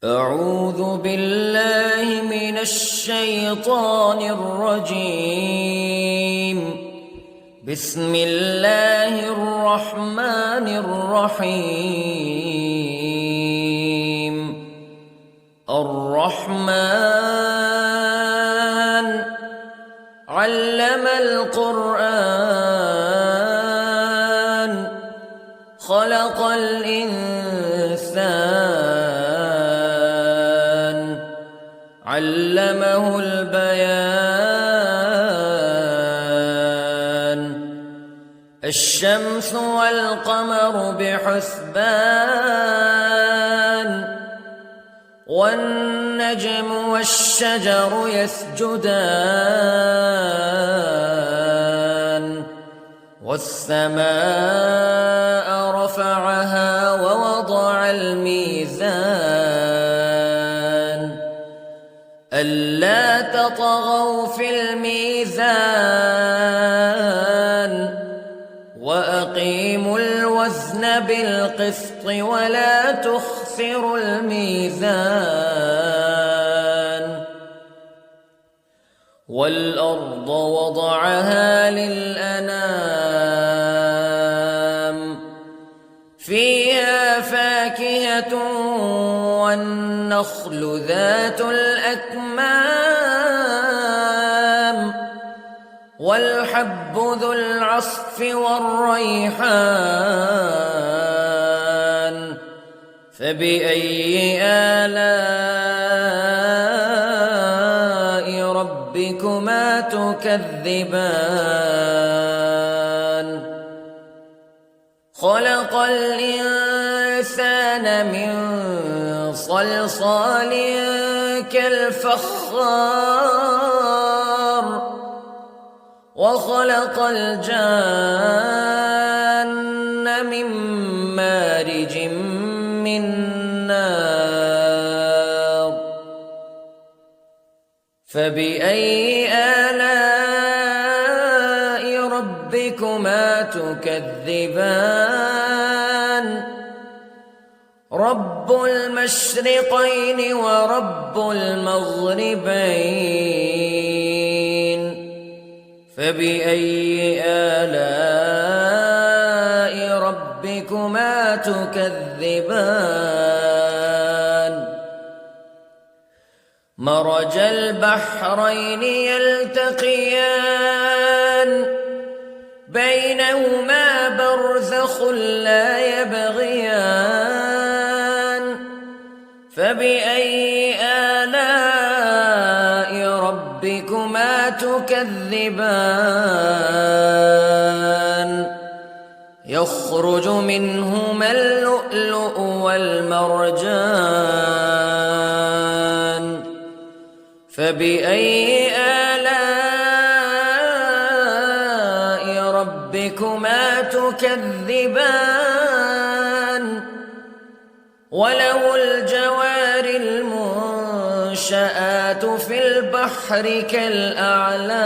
أعوذ بالله من الشيطان الرجيم. بسم الله الرحمن الرحيم. الرحمن علم القرآن خلق الإنسان علمه البيان. الشمس والقمر بحسبان والنجم والشجر يسجدان والسماء رفعها ووضع الميزان ألا تطغوا في الميزان وأقيموا الوزن بالقسط ولا تخسروا الميزان. والأرض وضعها للأنام فيها فاكهة والنخل ذات الأكمام والحب ذو العصف والريحان فبأي آلاء ربكما تكذبان. خلق الإنسان من صلصال كالفخار وخلق الجان من مارج من نار فبأي آلاء ربكما تكذبان. رب المشرقين ورب المغربين فبأي آلاء ربكما تكذبان. مرج البحرين يلتقيان بينهما برزخ لا يبغيان فبأي آلاء ربكما تكذبان. يخرج منهما اللؤلؤ والمرجان فبأي آلاء ربكما تكذبان. وله الجوار المنشآت في البحر كالأعلام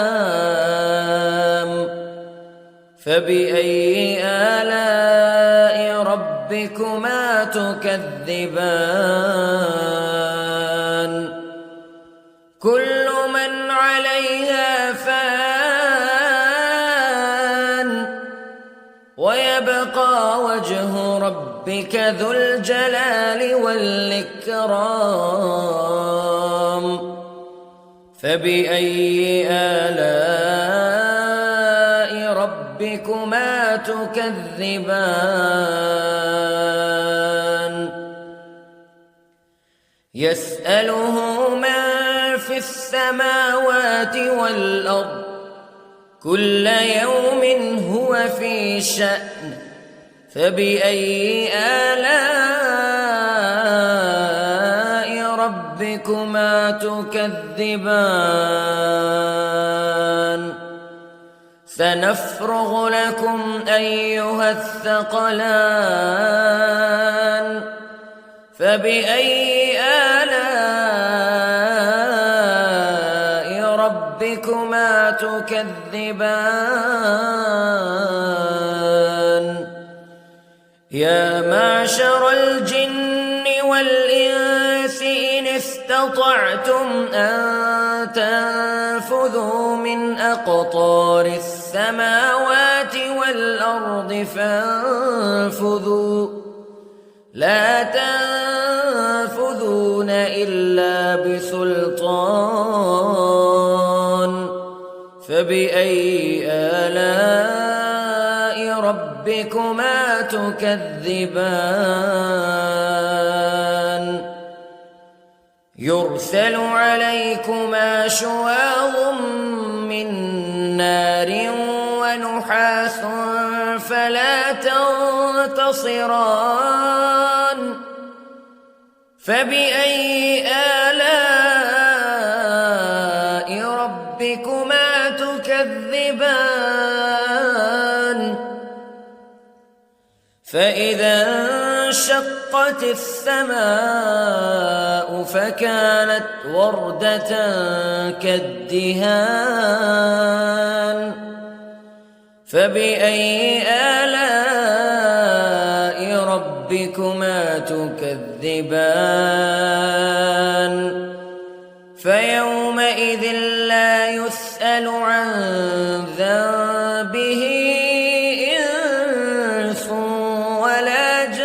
فبأي آلاء ربكما تكذبان. كل من عليها فان ويبقى وجه ربك ذو الجلال والإكرام فبأي آلاء ربكما تكذبان. يسأله من في السماوات والأرض كل يوم هو في شأن فبأي آلاء ربكما تكذبان. سنفرغ لكم أيها الثقلان فبأي آلاء ربكما تكذبان. يا معشر الجن والإنس استطعتم أن تنفذوا من أقطار السماوات والأرض فانفذوا لا تنفذون إلا بسلطان فبأي آلاء ربكما تكذبان يرسل عليكما شواظ من نار ونحاس فلا تنتصران فبأي آلاء ربكما تكذبان فإذا انشقت السماء فكانت وردة كالدهان فبأي آلاء ربكما تكذبان فيومئذ لا يسأل عن ذنبه إنس ولا جان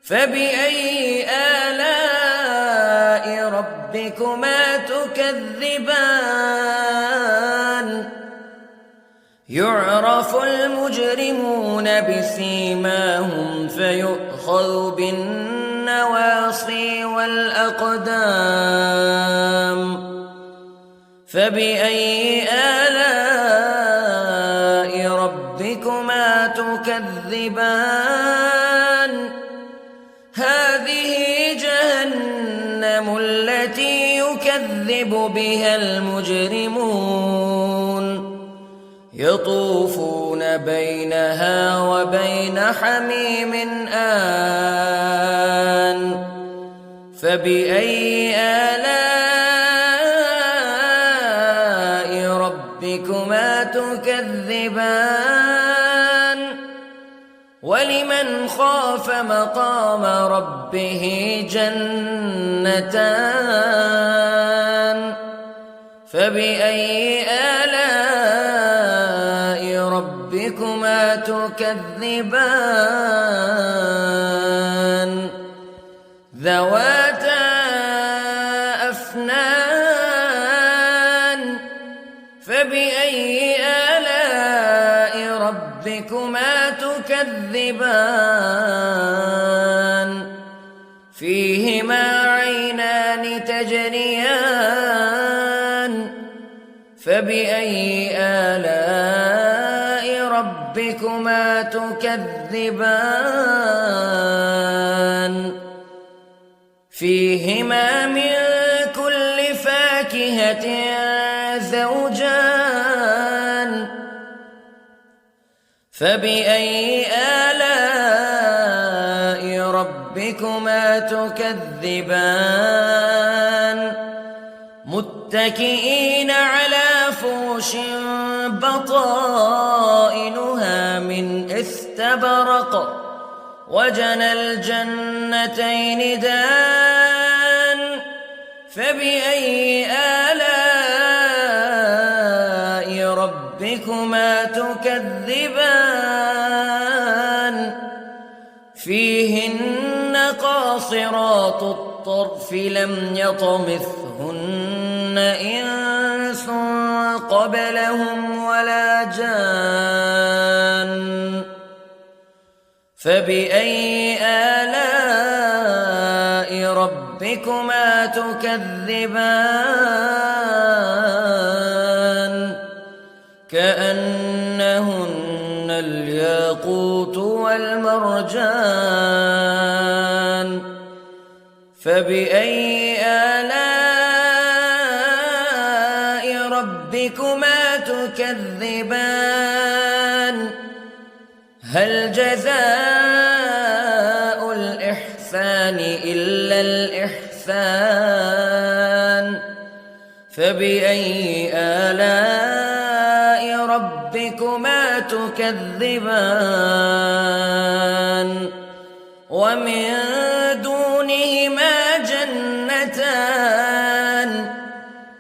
فبأي آلاء ربكما تكذبان يعرف المجرمون بسيماهم فيؤخذ بالنواصي والأقدام فبأي آلاء ربكما تكذبان هذه جهنم التي يكذب بها المجرمون يطوفون بينها وبين حميم آن فبأي آلاء ربكما تكذبان ولمن خاف مقام ربه جنتان فبأي آلاء ربكما تكذبان ذواتا أفنان فبأي آلاء ربكما تكذبان فيهما عينان تجريان فبأي آلاء ربكما تكذبان فيهما من كل فاكهة زوجان فبأي آلاء ربكما تكذبان متكئين على فرش بطائنها من استبرق وجنى الجنتين دان فبأي آلاء ربكما تكذبان فيهن قاصرات الطرف لم يطمثهن إنس قبلهم ولا جان فبأي آلاء ربكما تكذبان كأنهن الياقوت والمرجان فبأي آلاء ربكما تكذبان هل جزاء الإحسان إلا الإحسان فبأي آلاء ربكما تكذبان ومن دونهما جنتان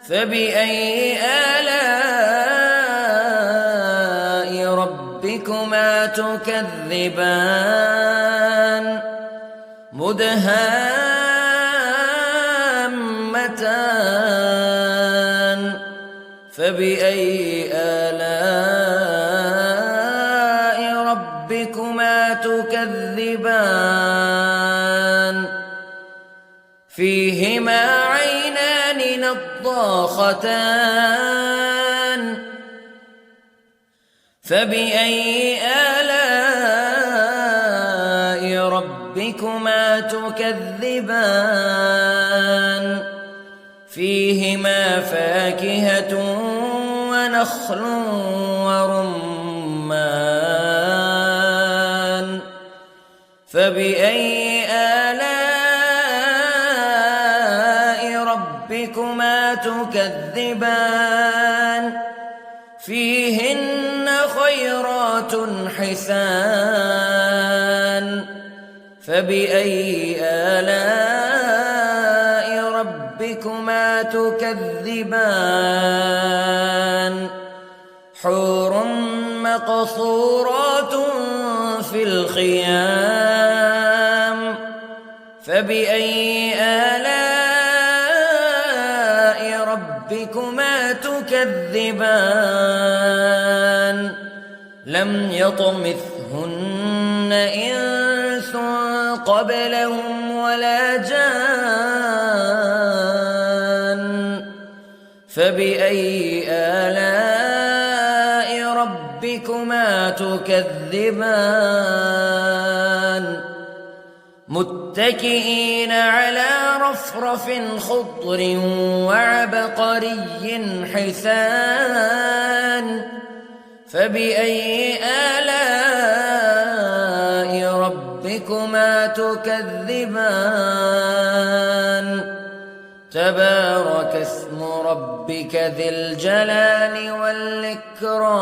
فبأي آلاء ربكما تكذبان مدهامتان فبأي آلاء ربكما تكذبان فيهما عينان نضاختان فبأي آلاء ربكما تكذبان فيهما فاكهة ونخل ورمان فبأي آلاء ربكما تكذبان فيهن خيرات حسان فبأي آلاء ربكما تكذبان حور مقصورات في الخيام فبأي آلاء ربكما تكذبان لم يطمثهن إنس قبلهم ولا جان فبأي آلاء ربكما تكذبان متكئين على رفرف خضر وعبقري حسان فبأي آلاء ربكما تكذبان تبارك اسم ربك ذي الجلال والإكرام